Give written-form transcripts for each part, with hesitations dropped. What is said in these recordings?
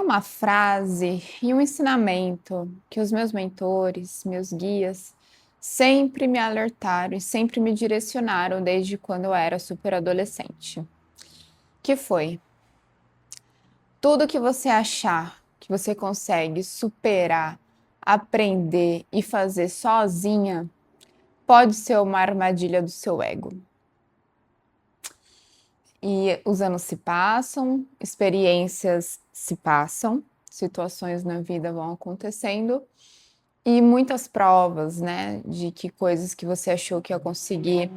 uma frase e um ensinamento que os meus mentores, meus guias, sempre me alertaram e sempre me direcionaram desde quando eu era super adolescente. Que foi: tudo que você achar que você consegue superar, aprender e fazer sozinha, pode ser uma armadilha do seu ego. E os anos se passam, experiências se passam, situações na vida vão acontecendo e muitas provas, né, de que coisas que você achou que ia conseguir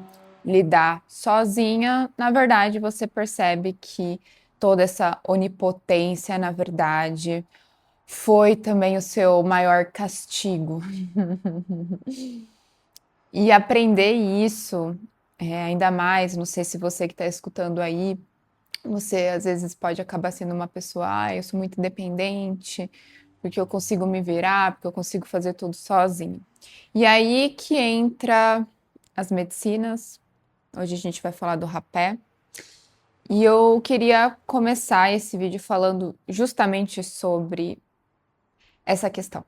lidar sozinha, na verdade você percebe que toda essa onipotência, na verdade, foi também o seu maior castigo. E aprender isso, ainda mais, não sei se você que está escutando aí, você às vezes pode acabar sendo uma pessoa, eu sou muito independente, porque eu consigo me virar, porque eu consigo fazer tudo sozinho. E aí que entra as medicinas. Hoje a gente vai falar do rapé. E eu queria começar esse vídeo falando justamente sobre essa questão.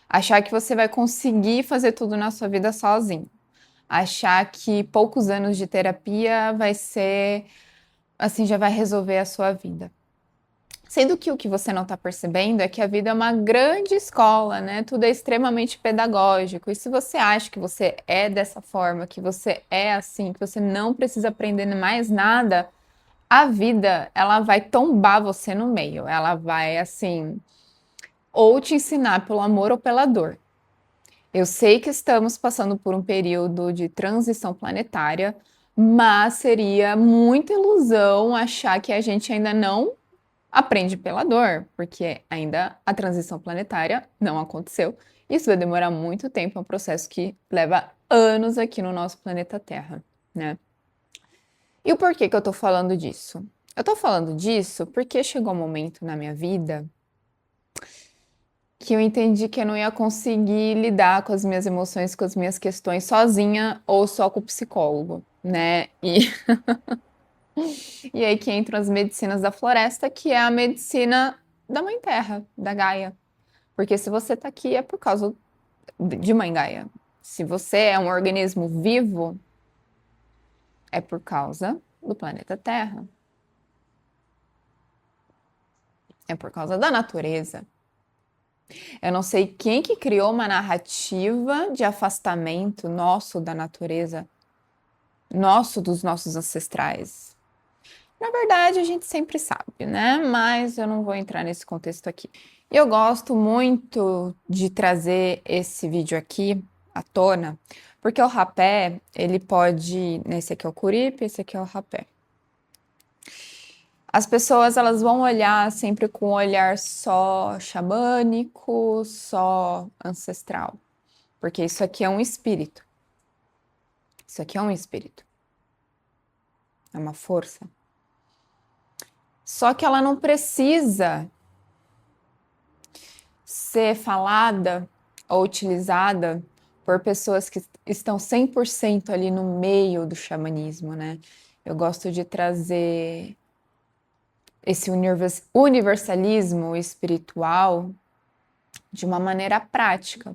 Achar que você vai conseguir fazer tudo na sua vida sozinho. Achar que poucos anos de terapia vai ser, assim, já vai resolver a sua vida. Sendo que o que você não está percebendo é que a vida é uma grande escola, né? Tudo é extremamente pedagógico. E se você acha que você é dessa forma, que você é assim, que você não precisa aprender mais nada, a vida, ela vai tombar você no meio. Ela vai, assim, ou te ensinar pelo amor ou pela dor. Eu sei que estamos passando por um período de transição planetária, mas seria muita ilusão achar que a gente ainda não aprende pela dor, porque ainda a transição planetária não aconteceu. Isso vai demorar muito tempo, é um processo que leva anos aqui no nosso planeta Terra, né? E o porquê que eu tô falando disso? Eu tô falando disso porque chegou um momento na minha vida que eu entendi que eu não ia conseguir lidar com as minhas emoções, com as minhas questões sozinha ou só com o psicólogo, né? E aí que entram as medicinas da floresta, que é a medicina da Mãe Terra, da Gaia. Porque se você tá aqui é por causa de Mãe Gaia. Se você é um organismo vivo, é por causa do planeta Terra. É por causa da natureza. Eu não sei quem que criou uma narrativa de afastamento nosso da natureza, nosso dos nossos ancestrais. Na verdade, a gente sempre sabe, né? Mas eu não vou entrar nesse contexto aqui. Eu gosto muito de trazer esse vídeo aqui à tona, porque o rapé, ele pode, esse aqui é o curipe, esse aqui é o rapé. As pessoas, elas vão olhar sempre com um olhar só xamânico, só ancestral, porque isso aqui é um espírito. Isso aqui é um espírito. É uma força. Só que ela não precisa ser falada ou utilizada por pessoas que estão 100% ali no meio do xamanismo, né? Eu gosto de trazer esse universalismo espiritual de uma maneira prática,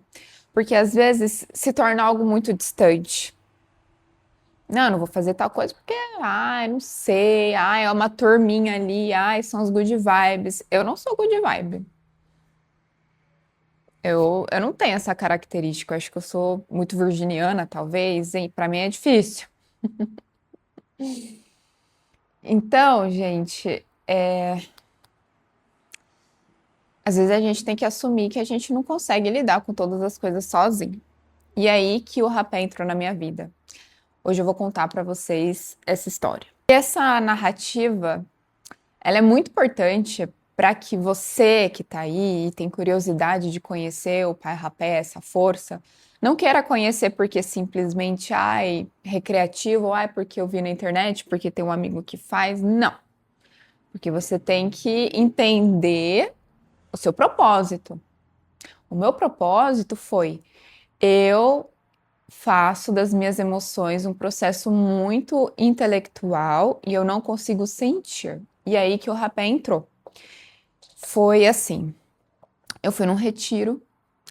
porque às vezes se torna algo muito distante. Não vou fazer tal coisa porque, não sei, é uma turminha ali, são os good vibes. Eu não sou good vibe. Eu não tenho essa característica, eu acho que eu sou muito virginiana, talvez, e para mim é difícil. Então, gente, às vezes a gente tem que assumir que a gente não consegue lidar com todas as coisas sozinho. E aí que o rapé entrou na minha vida. Hoje eu vou contar para vocês essa história. E essa narrativa, ela é muito importante para que você que está aí e tem curiosidade de conhecer o Pai Rapé, essa força, não queira conhecer porque simplesmente, recreativo, porque eu vi na internet, porque tem um amigo que faz. Não. Porque você tem que entender o seu propósito. O meu propósito foi: eu faço das minhas emoções um processo muito intelectual e eu não consigo sentir. E aí que o rapé entrou. Foi assim, eu fui num retiro,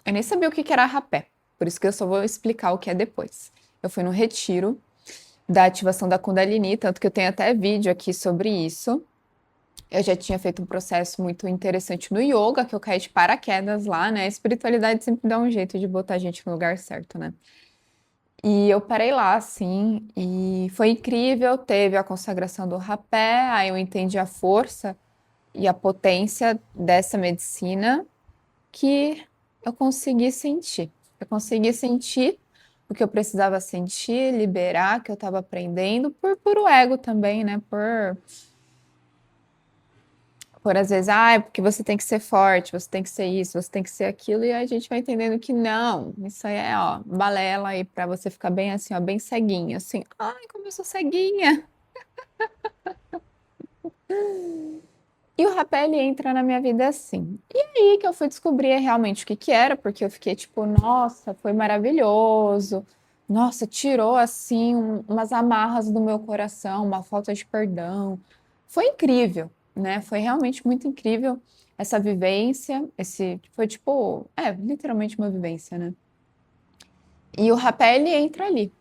eu nem sabia o que que era rapé, por isso que eu só vou explicar o que é depois. Eu fui num retiro da ativação da Kundalini, tanto que eu tenho até vídeo aqui sobre isso. Eu já tinha feito um processo muito interessante no yoga, que eu caí de paraquedas lá, né? A espiritualidade sempre dá um jeito de botar a gente no lugar certo, né? E eu parei lá, assim, e foi incrível. Teve a consagração do rapé, aí eu entendi a força e a potência dessa medicina que eu consegui sentir. Eu consegui sentir o que eu precisava sentir, liberar, que eu estava aprendendo, por puro ego também, né? Por às vezes, porque você tem que ser forte, você tem que ser isso, você tem que ser aquilo, e a gente vai entendendo que não, isso aí é, ó, balela aí pra você ficar bem assim, ó, bem ceguinha, assim, ai, como eu sou ceguinha. E o rapé, ele entra na minha vida assim. E aí que eu fui descobrir realmente o que que era, porque eu fiquei tipo, nossa, foi maravilhoso. Nossa, tirou assim umas amarras do meu coração, uma falta de perdão. Foi incrível, né? Foi realmente muito incrível essa vivência, esse foi tipo, literalmente uma vivência, né? E o rapé, ele entra ali.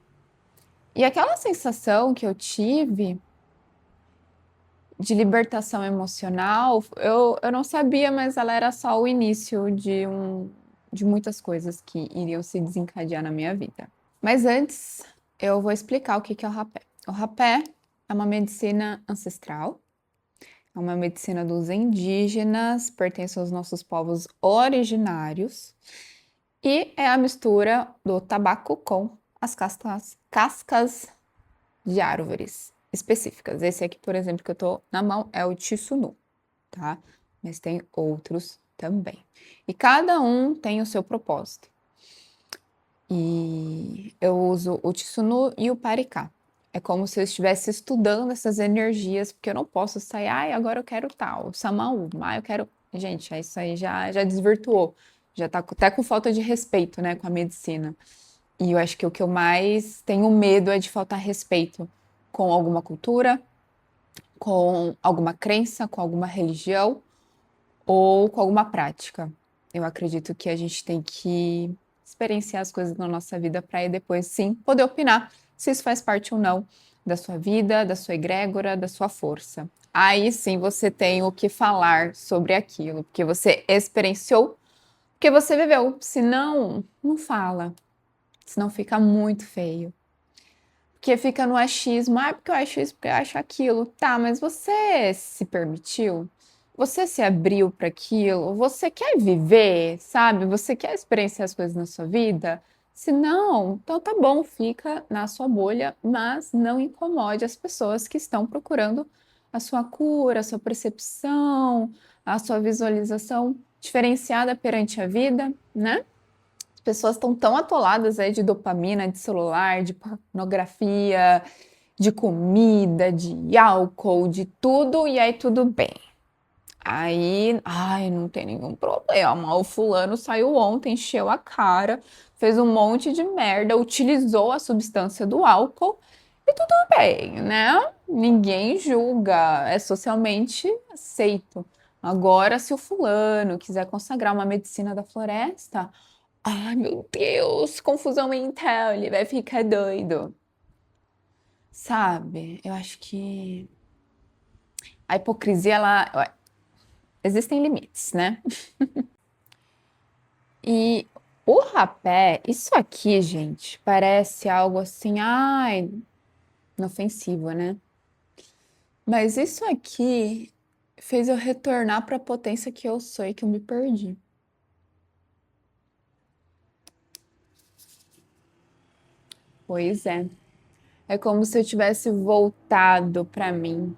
E aquela sensação que eu tive de libertação emocional, eu não sabia, mas ela era só o início de muitas coisas que iriam se desencadear na minha vida. Mas antes, eu vou explicar o que que é o rapé. O rapé é uma medicina ancestral, é uma medicina dos indígenas, pertence aos nossos povos originários e é a mistura do tabaco com as cascas de árvores específicas. Esse aqui, por exemplo, que eu tô na mão é o Tsunu, tá? Mas tem outros também. E cada um tem o seu propósito. E eu uso o Tsunu e o Pariká. É como se eu estivesse estudando essas energias, porque eu não posso sair, agora eu quero tal, Samaú, eu quero. Gente, isso aí já desvirtuou. Já tá até com falta de respeito, né, com a medicina. E eu acho que o que eu mais tenho medo é de faltar respeito com alguma cultura, com alguma crença, com alguma religião ou com alguma prática. Eu acredito que a gente tem que experienciar as coisas na nossa vida para aí depois sim poder opinar se isso faz parte ou não da sua vida, da sua egrégora, da sua força. Aí sim você tem o que falar sobre aquilo, porque você experienciou, porque você viveu. Se não, não fala, senão fica muito feio. Porque fica no achismo, porque eu acho isso, porque eu acho aquilo. Tá, mas você se permitiu? Você se abriu para aquilo? Você quer viver, sabe? Você quer experienciar as coisas na sua vida? Se não, então tá bom, fica na sua bolha, mas não incomode as pessoas que estão procurando a sua cura, a sua percepção, a sua visualização diferenciada perante a vida, né? As pessoas estão tão atoladas aí de dopamina, de celular, de pornografia, de comida, de álcool, de tudo, e aí tudo bem. Aí, não tem nenhum problema. O fulano saiu ontem, encheu a cara, fez um monte de merda, utilizou a substância do álcool e tudo bem, né? Ninguém julga, é socialmente aceito. Agora, se o fulano quiser consagrar uma medicina da floresta, ai, meu Deus, confusão mental, ele vai ficar doido. Sabe? Eu acho que a hipocrisia, existem limites, né? E o rapé, isso aqui, gente, parece algo assim, inofensivo, né? Mas isso aqui fez eu retornar para a potência que eu sou e que eu me perdi. Pois é. É como se eu tivesse voltado para mim.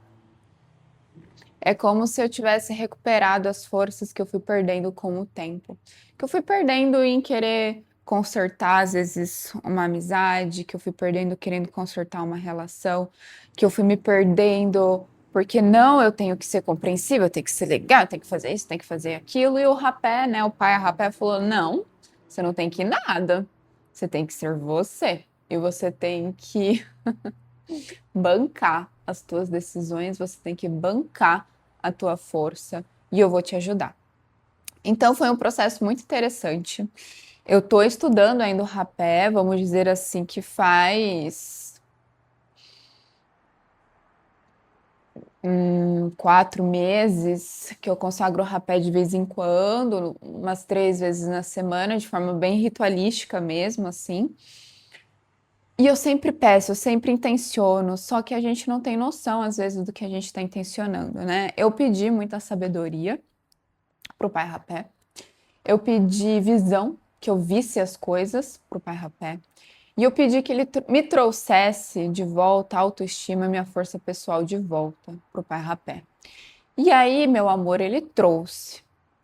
É como se eu tivesse recuperado as forças que eu fui perdendo com o tempo. Que eu fui perdendo em querer consertar, às vezes, uma amizade, que eu fui perdendo querendo consertar uma relação, que eu fui me perdendo porque não, eu tenho que ser compreensível, eu tenho que ser legal, eu tenho que fazer isso, eu tenho que fazer aquilo. E o rapé, né, o pai, a rapé falou: não, você não tem que ir nada, você tem que ser você. E você tem que bancar as tuas decisões, você tem que bancar a tua força e eu vou te ajudar. Então foi um processo muito interessante. Eu estou estudando ainda o rapé, vamos dizer assim, que faz 4 meses que eu consagro o rapé de vez em quando, umas 3 vezes na semana, de forma bem ritualística mesmo, assim. E eu sempre peço, eu sempre intenciono, só que a gente não tem noção, às vezes, do que a gente está intencionando, né? Eu pedi muita sabedoria pro Pai Rapé. Eu pedi visão, que eu visse as coisas pro Pai Rapé. E eu pedi que ele me trouxesse de volta a autoestima, minha força pessoal de volta pro Pai Rapé. E aí, meu amor, ele trouxe.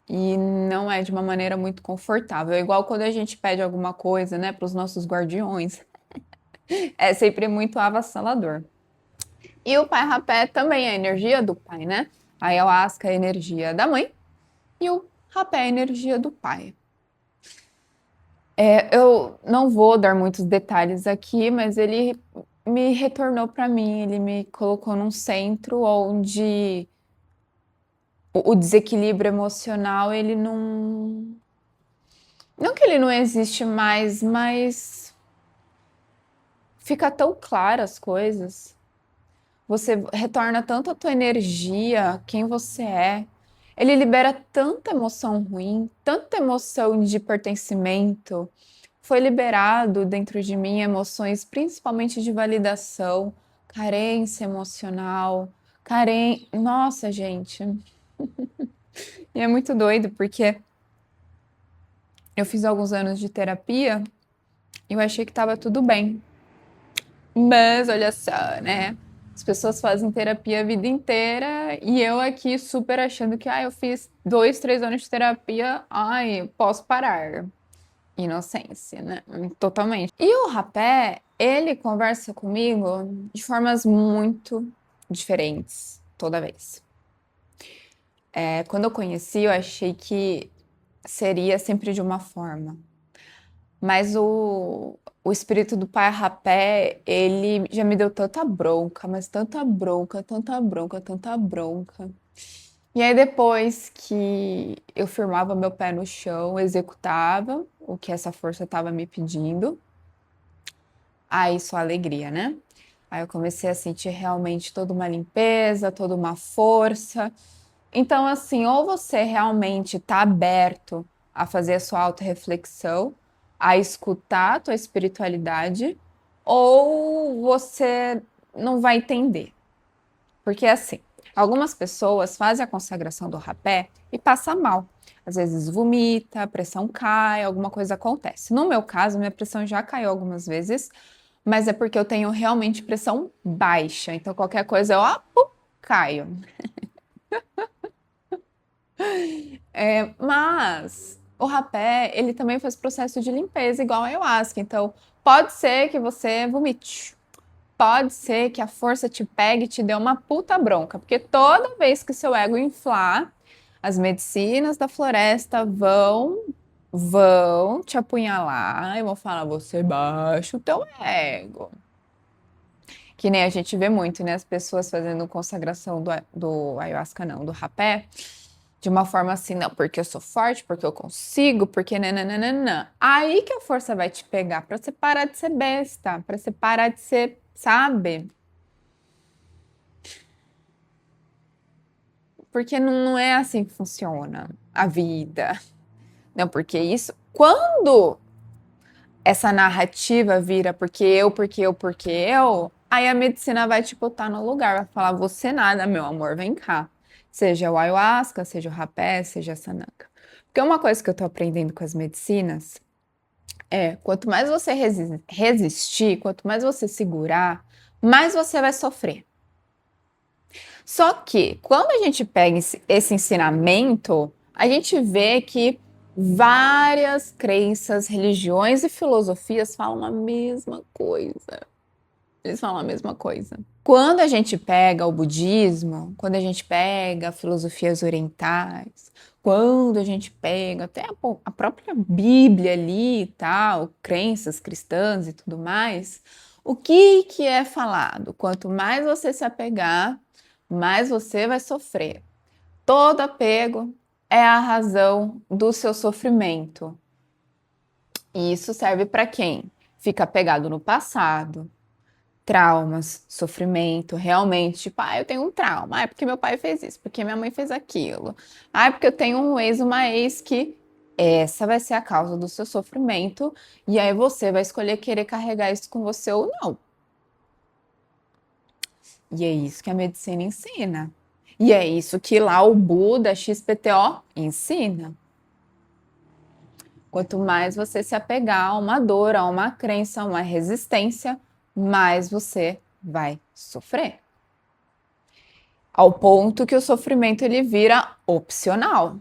E não é de uma maneira muito confortável. É igual quando a gente pede alguma coisa, né, para os nossos guardiões. É sempre muito avassalador. E o Pai Rapé também é a energia do pai, né? A ayahuasca é a energia da mãe e o rapé é a energia do pai. Eu não vou dar muitos detalhes aqui, mas ele me retornou para mim, ele me colocou num centro onde o desequilíbrio emocional, ele não. Não que ele não existe mais, mas fica tão claro as coisas. Você retorna tanto a tua energia, quem você é. Ele libera tanta emoção ruim, tanta emoção de pertencimento. Foi liberado dentro de mim emoções principalmente de validação, carência emocional, Nossa, gente. E é muito doido porque eu fiz alguns anos de terapia e eu achei que estava tudo bem. Mas olha só, né? As pessoas fazem terapia a vida inteira e eu aqui super achando que eu fiz 2, 3 anos de terapia, posso parar. Inocência, né? Totalmente. E o rapé, ele conversa comigo de formas muito diferentes toda vez. Quando eu conheci, eu achei que seria sempre de uma forma. Mas o espírito do pai rapé, ele já me deu tanta bronca, mas tanta bronca, tanta bronca, tanta bronca. E aí, depois que eu firmava meu pé no chão, executava o que essa força estava me pedindo, aí só alegria, né? Aí eu comecei a sentir realmente toda uma limpeza, toda uma força. Então, assim, ou você realmente está aberto a fazer a sua autorreflexão, a escutar a tua espiritualidade, ou você não vai entender. Porque, assim, algumas pessoas fazem a consagração do rapé e passa mal. Às vezes vomita, a pressão cai, alguma coisa acontece. No meu caso, minha pressão já caiu algumas vezes, mas é porque eu tenho realmente pressão baixa. Então, qualquer coisa eu caio. Mas o rapé, ele também faz processo de limpeza igual a ayahuasca. Então, pode ser que você vomite. Pode ser que a força te pegue e te dê uma puta bronca, porque toda vez que seu ego inflar, as medicinas da floresta vão te apunhalar e vão falar: você baixa o teu ego. Que nem a gente vê muito, né? As pessoas fazendo consagração do ayahuasca, não, do rapé, de uma forma assim, não, porque eu sou forte, porque eu consigo, porque nananana. Aí que a força vai te pegar, pra você parar de ser besta, pra você parar de ser, sabe? Porque não é assim que funciona a vida. Não, porque isso. Quando essa narrativa vira porque eu, aí a medicina vai te botar no lugar, vai falar: você nada, meu amor, vem cá. Seja o ayahuasca, seja o rapé, seja a sananga. Porque uma coisa que eu tô aprendendo com as medicinas quanto mais você resistir, quanto mais você segurar, mais você vai sofrer. Só que, quando a gente pega esse ensinamento, a gente vê que várias crenças, religiões e filosofias falam a mesma coisa. Eles falam a mesma coisa. Quando a gente pega o budismo, quando a gente pega filosofias orientais, quando a gente pega até a própria Bíblia ali e tal, crenças cristãs e tudo mais, o que é falado? Quanto mais você se apegar, mais você vai sofrer. Todo apego é a razão do seu sofrimento. E isso serve para quem fica apegado no passado, traumas, sofrimento, realmente, tipo, eu tenho um trauma, é porque meu pai fez isso, porque minha mãe fez aquilo, é porque eu tenho um ex, uma ex que essa vai ser a causa do seu sofrimento, e aí você vai escolher querer carregar isso com você ou não. E é isso que a medicina ensina. E é isso que lá o Buda XPTO ensina. Quanto mais você se apegar a uma dor, a uma crença, a uma resistência, mais você vai sofrer. Ao ponto que o sofrimento ele vira opcional.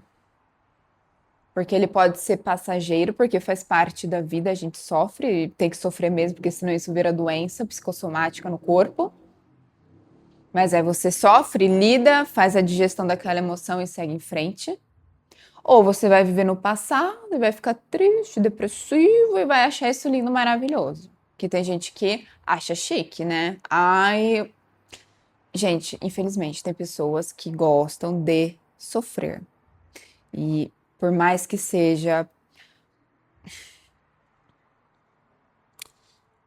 Porque ele pode ser passageiro, porque faz parte da vida, a gente sofre, tem que sofrer mesmo, porque senão isso vira doença psicossomática no corpo. Mas aí você sofre, lida, faz a digestão daquela emoção e segue em frente. Ou você vai viver no passado e vai ficar triste, depressivo e vai achar isso lindo, maravilhoso. Que tem gente que acha chique, né? Ai, gente, infelizmente tem pessoas que gostam de sofrer. E por mais que seja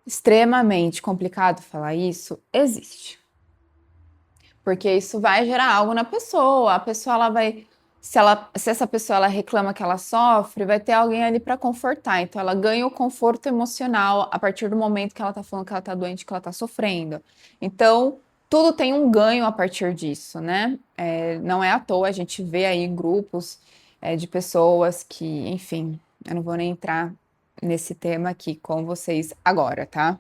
extremamente complicado falar isso, existe. Porque isso vai gerar algo na pessoa. A pessoa ela vai se essa pessoa ela reclama que ela sofre, vai ter alguém ali para confortar. Então ela ganha o conforto emocional a partir do momento que ela tá falando que ela tá doente, que ela tá sofrendo. Então, tudo tem um ganho a partir disso, né? Não é à toa a gente vê aí grupos de pessoas que, enfim, eu não vou nem entrar nesse tema aqui com vocês agora, tá?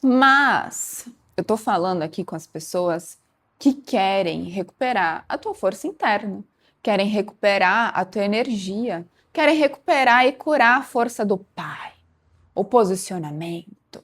Mas eu tô falando aqui com as pessoas que querem recuperar a tua força interna, querem recuperar a tua energia, querem recuperar e curar a força do pai, o posicionamento.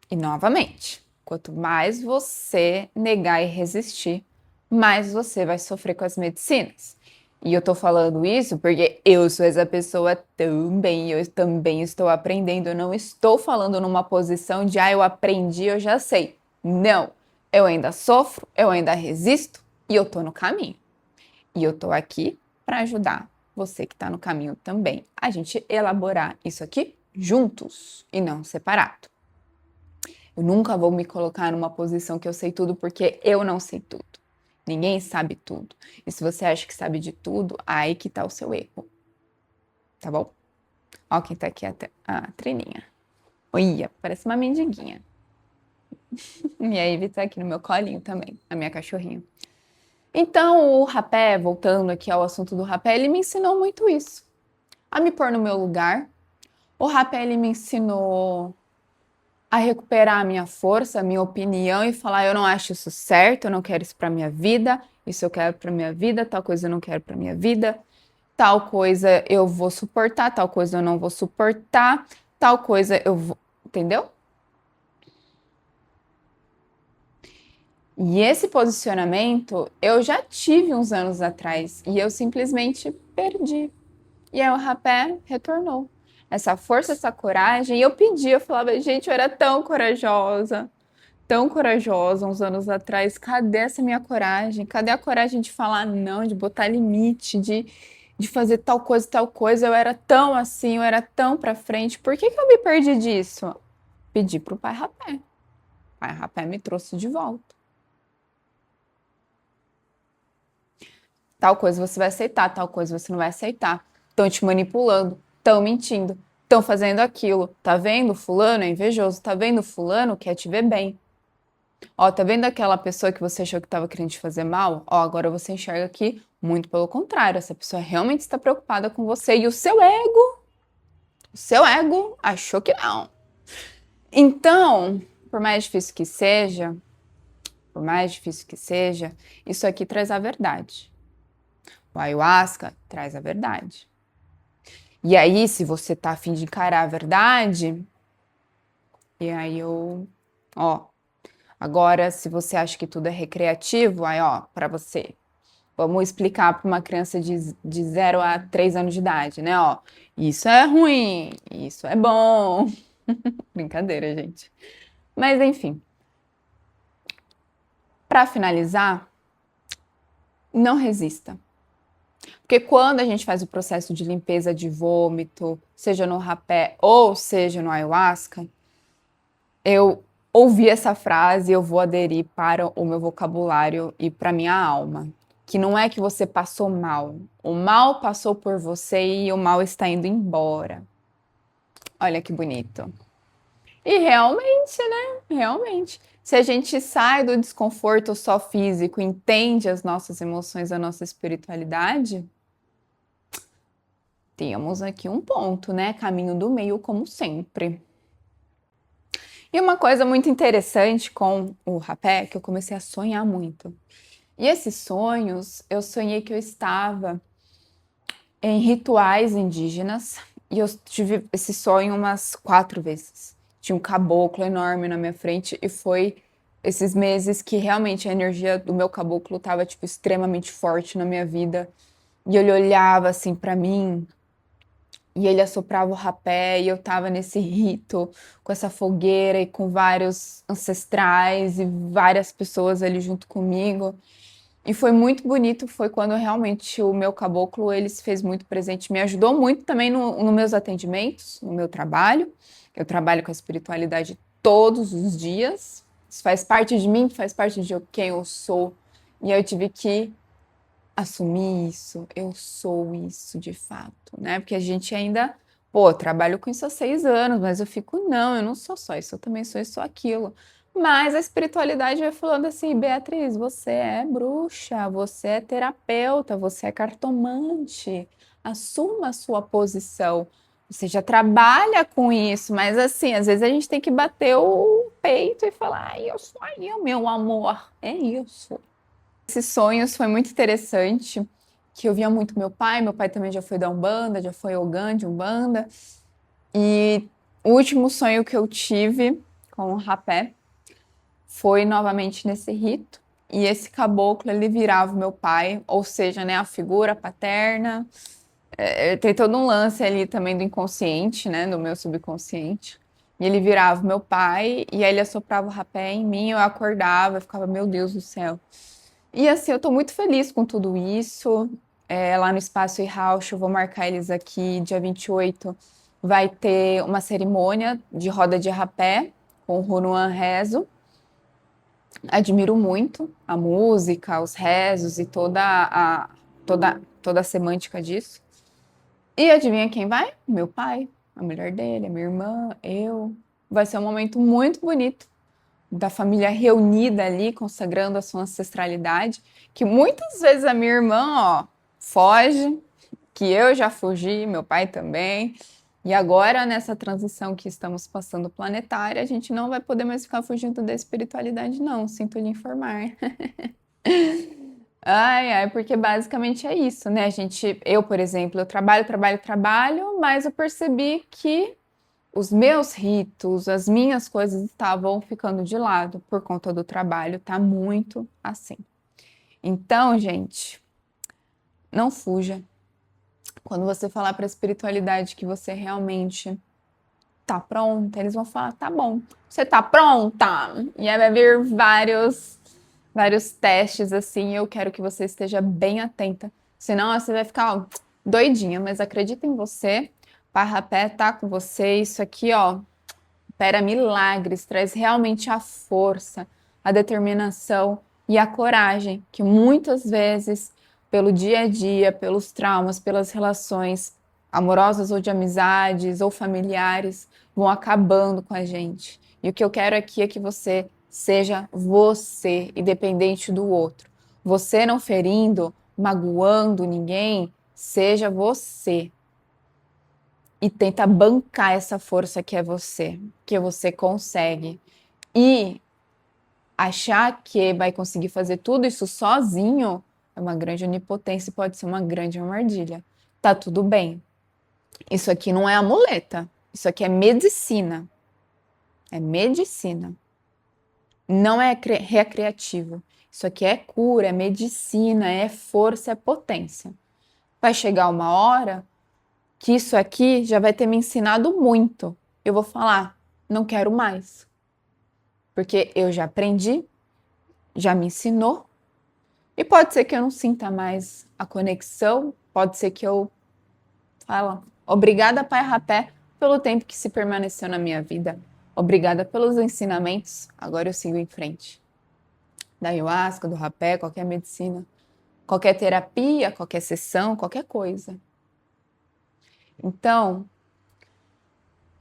E novamente, quanto mais você negar e resistir, mais você vai sofrer com as medicinas. E eu tô falando isso porque eu sou essa pessoa também, eu também estou aprendendo. Eu não estou falando numa posição de, eu aprendi, eu já sei. Não, eu ainda sofro, eu ainda resisto e eu tô no caminho. E eu tô aqui para ajudar você que tá no caminho também, a gente elaborar isso aqui juntos e não separado. Eu nunca vou me colocar numa posição que eu sei tudo, porque eu não sei tudo. Ninguém sabe tudo. E se você acha que sabe de tudo, aí que tá o seu erro. Tá bom? Ó quem tá aqui, a Trininha. Olha, parece uma mendiguinha. E a Ivy tá aqui no meu colinho também, a minha cachorrinha. Então, o rapé, voltando aqui ao assunto do rapé, ele me ensinou muito isso. A me pôr no meu lugar. O rapé, ele me ensinou a recuperar a minha força, a minha opinião e falar: eu não acho isso certo, eu não quero isso para minha vida, isso eu quero para minha vida, tal coisa eu não quero para minha vida, tal coisa eu vou suportar, tal coisa eu não vou suportar, tal coisa eu vou, entendeu? E esse posicionamento eu já tive uns anos atrás e eu simplesmente perdi. E aí o rapé retornou. Essa força, essa coragem, e eu pedi, eu falava: gente, eu era tão corajosa uns anos atrás. Cadê essa minha coragem? Cadê a coragem de falar não, de botar limite, de fazer tal coisa, tal coisa? Eu era tão assim, eu era tão pra frente. Por que que eu me perdi disso? Pedi pro pai rapé. O pai rapé me trouxe de volta. Tal coisa você vai aceitar, tal coisa você não vai aceitar. Estão te manipulando, estão mentindo, estão fazendo aquilo. Tá vendo? Fulano é invejoso, tá vendo? Fulano quer te ver bem. Ó, tá vendo aquela pessoa que você achou que estava querendo te fazer mal? Ó, agora você enxerga que, muito pelo contrário, essa pessoa realmente está preocupada com você e o seu ego achou que não. Então, por mais difícil que seja, por mais difícil que seja, isso aqui traz a verdade. O ayahuasca traz a verdade. E aí, se você tá a fim de encarar a verdade, e aí ó, agora se você acha que tudo é recreativo, aí ó, para você. Vamos explicar para uma criança de 0 a 3 anos de idade, né? Ó, isso é ruim, isso é bom. Brincadeira, gente. Mas enfim, para finalizar, não resista. Porque quando a gente faz o processo de limpeza de vômito, seja no rapé ou seja no ayahuasca, eu ouvi essa frase, eu vou aderir para o meu vocabulário e para minha alma. Que não é que você passou mal. O mal passou por você e o mal está indo embora. Olha que bonito. E realmente, né? Realmente. Se a gente sai do desconforto só físico, entende as nossas emoções, a nossa espiritualidade, temos aqui um ponto, né? Caminho do meio, como sempre. E uma coisa muito interessante com o rapé, que eu comecei a sonhar muito. E esses sonhos, eu sonhei que eu estava em rituais indígenas e eu tive esse sonho umas 4 vezes. Tinha um caboclo enorme na minha frente e foi esses meses que realmente a energia do meu caboclo estava tipo extremamente forte na minha vida. E ele olhava assim para mim e ele assoprava o rapé e eu tava nesse rito com essa fogueira e com vários ancestrais e várias pessoas ali junto comigo. E foi muito bonito, foi quando realmente o meu caboclo, ele se fez muito presente, me ajudou muito também nos meus atendimentos, no meu trabalho. Eu trabalho com a espiritualidade todos os dias. Isso faz parte de mim, faz parte de quem eu sou. E eu tive que assumir isso, eu sou isso de fato, né? Porque a gente ainda, pô, trabalho com isso há 6 anos, mas eu fico, não, eu não sou só isso, eu também sou isso, aquilo. Mas a espiritualidade vai falando assim, Beatriz, você é bruxa, você é terapeuta, você é cartomante, assuma a sua posição. Você já trabalha com isso, mas assim, às vezes a gente tem que bater o peito e falar, ai, eu sou aí, meu amor, é isso. Esses sonhos foi muito interessante, que eu via muito meu pai também já foi da Umbanda, já foi Ogã de Umbanda, e o último sonho que eu tive com o rapé foi novamente nesse rito, e esse caboclo ele virava o meu pai, ou seja, né, a figura paterna, tem todo um lance ali também do inconsciente, né, do meu subconsciente, e ele virava o meu pai, e aí ele assoprava o rapé em mim, eu acordava, eu ficava, meu Deus do céu. E assim, eu tô muito feliz com tudo isso. Lá no Espaço Iraucho, eu vou marcar eles aqui, dia 28, vai ter uma cerimônia de roda de rapé com o Runuan Rezo. Admiro muito a música, os rezos e toda a semântica disso. E adivinha quem vai? Meu pai, a mulher dele, a minha irmã, eu. Vai ser um momento muito bonito da família reunida ali, consagrando a sua ancestralidade, que muitas vezes a minha irmã, ó, foge, que eu já fugi, meu pai também. E agora, nessa transição que estamos passando planetária, a gente não vai poder mais ficar fugindo da espiritualidade, não, sinto lhe informar. Ai, ai, porque basicamente é isso, né? Eu, por exemplo, eu trabalho, mas eu percebi que os meus ritos, as minhas coisas estavam ficando de lado por conta do trabalho, tá muito assim. Então, gente, não fuja. Quando você falar para a espiritualidade que você realmente tá pronta, eles vão falar: tá bom, você tá pronta? E aí vai vir vários testes assim. Eu quero que você esteja bem atenta, senão você vai ficar ó, doidinha. Mas acredita em você, Parrapé tá com você. Isso aqui, ó, opera milagres, traz realmente a força, a determinação e a coragem que muitas vezes, pelo dia a dia, pelos traumas, pelas relações amorosas ou de amizades ou familiares, vão acabando com a gente. E o que eu quero aqui é que você seja você, independente do outro. Você não ferindo, magoando ninguém, seja você e tenta bancar essa força que você consegue. E achar que vai conseguir fazer tudo isso sozinho é uma grande onipotência e pode ser uma grande armadilha. Tá tudo bem. Isso aqui não é amuleta. Isso aqui é medicina. É medicina. Não é recreativo. Isso aqui é cura, é medicina, é força, é potência. Vai chegar uma hora que isso aqui já vai ter me ensinado muito. Eu vou falar, não quero mais. Porque eu já aprendi, já me ensinou, E pode ser que eu não sinta mais a conexão, pode ser que eu falo, obrigada, Pai Rapé, pelo tempo que se permaneceu na minha vida. Obrigada pelos ensinamentos, agora eu sigo em frente. Da ayahuasca, do rapé, qualquer medicina, qualquer terapia, qualquer sessão, qualquer coisa. Então,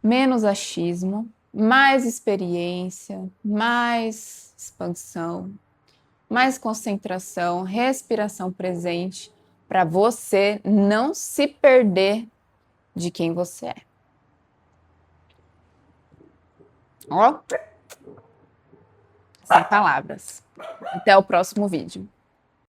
menos achismo, mais experiência, mais expansão, mais concentração, respiração presente, para você não se perder de quem você é. Ó, sem palavras. Até o próximo vídeo.